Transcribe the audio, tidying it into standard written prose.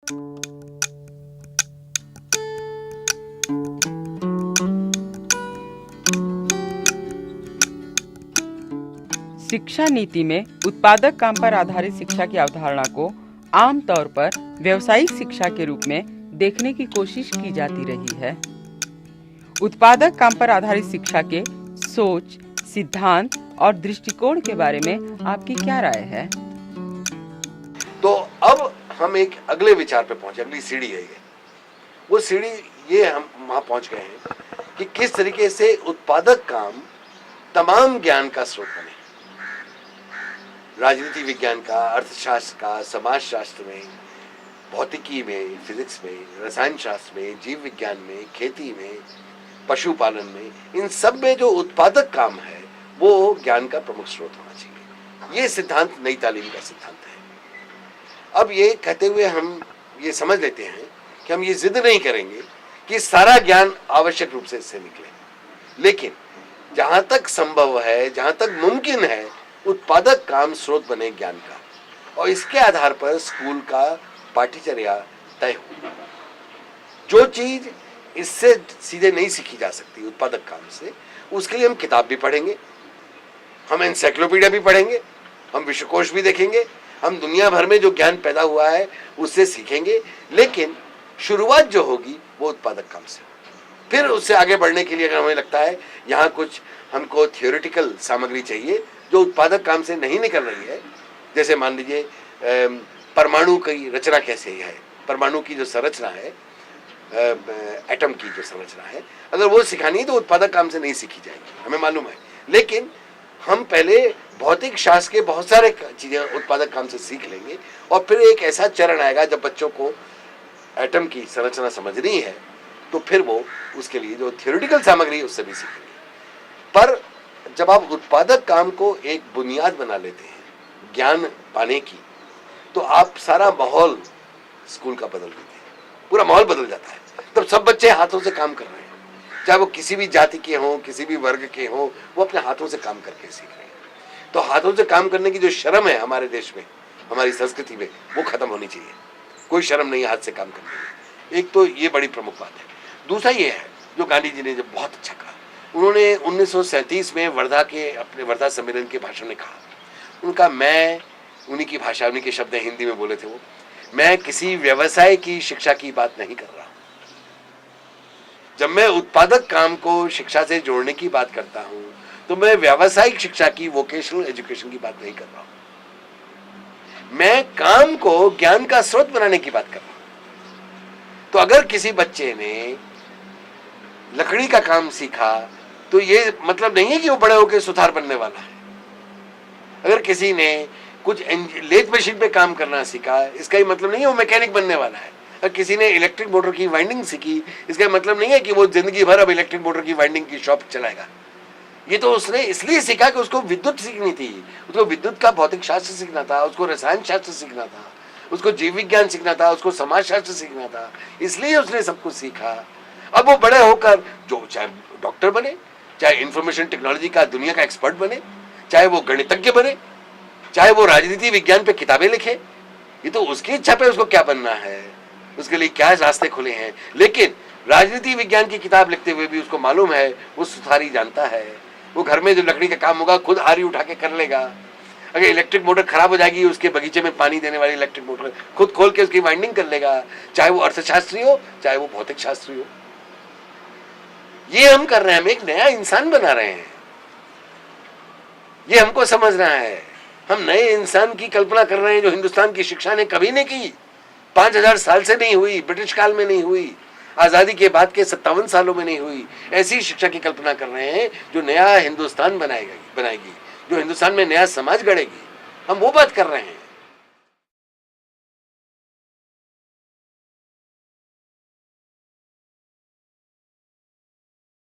शिक्षा नीति में उत्पादक काम पर आधारित शिक्षा की अवधारणा को आमतौर पर व्यावसायिक शिक्षा के रूप में देखने की कोशिश की जाती रही है। उत्पादक काम पर आधारित शिक्षा के सोच, सिद्धांत और दृष्टिकोण के बारे में आपकी क्या राय है? तो अब हम एक अगले विचार पे पहुंचे, अगली सीढ़ी है ये। वो सीढ़ी ये हम वहां पहुंच गए हैं कि किस तरीके से उत्पादक काम तमाम ज्ञान का स्रोत बने। राजनीति विज्ञान का, अर्थशास्त्र का, समाजशास्त्र में, भौतिकी में, फिजिक्स में, रसायन शास्त्र में, जीव विज्ञान में, खेती में, पशुपालन में, इन सब में जो उत्पादक काम है वो ज्ञान का प्रमुख स्रोत होना चाहिए। ये सिद्धांत नई तालीम का सिद्धांत है। अब ये कहते हुए हम ये समझ लेते हैं कि हम ये जिद नहीं करेंगे कि सारा ज्ञान आवश्यक रूप से इससे निकले, लेकिन जहां तक संभव है, जहां तक मुमकिन है, उत्पादक काम स्रोत बने ज्ञान का, और इसके आधार पर स्कूल का पाठ्यचर्या तय हो। जो चीज इससे सीधे नहीं सीखी जा सकती उत्पादक काम से, उसके लिए हम किताब भी पढ़ेंगे, हम एनसाइक्लोपीडिया भी पढ़ेंगे, हम विश्वकोश भी देखेंगे, हम दुनिया भर में जो ज्ञान पैदा हुआ है उससे सीखेंगे, लेकिन शुरुआत जो होगी वो उत्पादक काम से। फिर उससे आगे बढ़ने के लिए अगर हमें लगता है यहाँ कुछ हमको थियोरेटिकल सामग्री चाहिए जो उत्पादक काम से नहीं निकल रही है, जैसे मान लीजिए परमाणु की रचना कैसे है, परमाणु की जो संरचना है, एटम की जो संरचना है, अगर वो सिखानी है तो उत्पादक काम से नहीं सीखी जाएगी, हमें मालूम है। लेकिन हम पहले भौतिक शास्त्र के बहुत सारे चीजें उत्पादक काम से सीख लेंगे, और फिर एक ऐसा चरण आएगा जब बच्चों को एटम की संरचना समझनी है तो फिर वो उसके लिए जो थियोरेटिकल सामग्री है उससे भी सीखेंगे। पर जब आप उत्पादक काम को एक बुनियाद बना लेते हैं ज्ञान पाने की, तो आप सारा माहौल स्कूल का बदल देते हैं, पूरा माहौल बदल जाता है। तब सब बच्चे हाथों से काम कर रहे हैं, चाहे वो किसी भी जाति के हों, किसी भी वर्ग के हों, वो अपने हाथों से काम करके सीख रहे हैं। तो हाथों से काम करने की जो शर्म है हमारे देश में, हमारी संस्कृति में, वो खत्म होनी चाहिए। कोई शर्म नहीं है हाथ से काम करने में। एक तो ये बड़ी प्रमुख बात है। दूसरा ये है जो गांधी जी ने जब बहुत अच्छा कहा, उन्होंने 1937 में वर्धा के अपने वर्धा सम्मेलन के भाषण में कहा, उनका मैं, उन्हीं की भाषा, उन्हीं के शब्द हिंदी में बोले थे वो, मैं किसी व्यवसाय की शिक्षा की बात नहीं कर रहा हूं। जब मैं उत्पादक काम को शिक्षा से जोड़ने की बात करता हूं तो मैं व्यावसायिक शिक्षा की, वोकेशनल एजुकेशन की बात नहीं कर रहा हूं। मैं काम को ज्ञान का स्रोत बनाने की बात कर रहा हूं। तो अगर किसी बच्चे ने लकड़ी का काम सीखा तो ये मतलब नहीं है कि वो बड़े होकर सुथार बनने वाला है। अगर किसी ने कुछ लेथ मशीन पे काम करना सीखा, इसका ही मतलब नहीं है वो मैकेनिक बनने वाला है। अगर किसी ने इलेक्ट्रिक मोटर की वाइंडिंग सीखी, इसका मतलब नहीं है कि वो जिंदगी भर अब इलेक्ट्रिक मोटर की वाइंडिंग की शॉप चलाएगा। ये तो उसने इसलिए सीखा कि उसको विद्युत सीखनी थी, उसको विद्युत का भौतिक शास्त्र सीखना था, उसको रसायन शास्त्र सीखना था, उसको जीव विज्ञान सीखना था, उसको समाज शास्त्र सीखना था, इसलिए उसने सब कुछ सीखा। अब वो बड़े होकर जो चाहे डॉक्टर बने, चाहे इंफॉर्मेशन टेक्नोलॉजी का दुनिया का एक्सपर्ट बने, चाहे वो गणितज्ञ बने, चाहे वो राजनीति विज्ञान पे किताबें लिखे, ये तो उसकी इच्छा पे उसको क्या बनना है, उसके लिए क्या रास्ते खुले हैं। लेकिन राजनीति विज्ञान की किताब लिखते हुए भी उसको मालूम है, वो सुथारी जानता है, वो घर में जो लकड़ी का काम होगा खुद आरी उठा के कर लेगा। अगर इलेक्ट्रिक मोटर खराब हो जाएगी, उसके बगीचे में पानी देने वाली इलेक्ट्रिक मोटर खुद खोल के उसकी वाइंडिंग कर लेगा, चाहे वो अर्थशास्त्री हो, चाहे वो भौतिक शास्त्री हो। ये हम कर रहे हैं, हम एक नया इंसान बना रहे हैं, ये हमको समझना है। हम नए इंसान की कल्पना कर रहे हैं जो हिंदुस्तान की शिक्षा ने कभी नहीं की, 5000 साल से नहीं हुई, ब्रिटिश काल में नहीं हुई, आजादी के बाद के 57 सालों में नहीं हुई। ऐसी शिक्षा की कल्पना कर रहे हैं जो नया हिंदुस्तान बनाएगी, जो हिंदुस्तान में नया समाज गढ़ेगी। हम वो बात कर रहे हैं।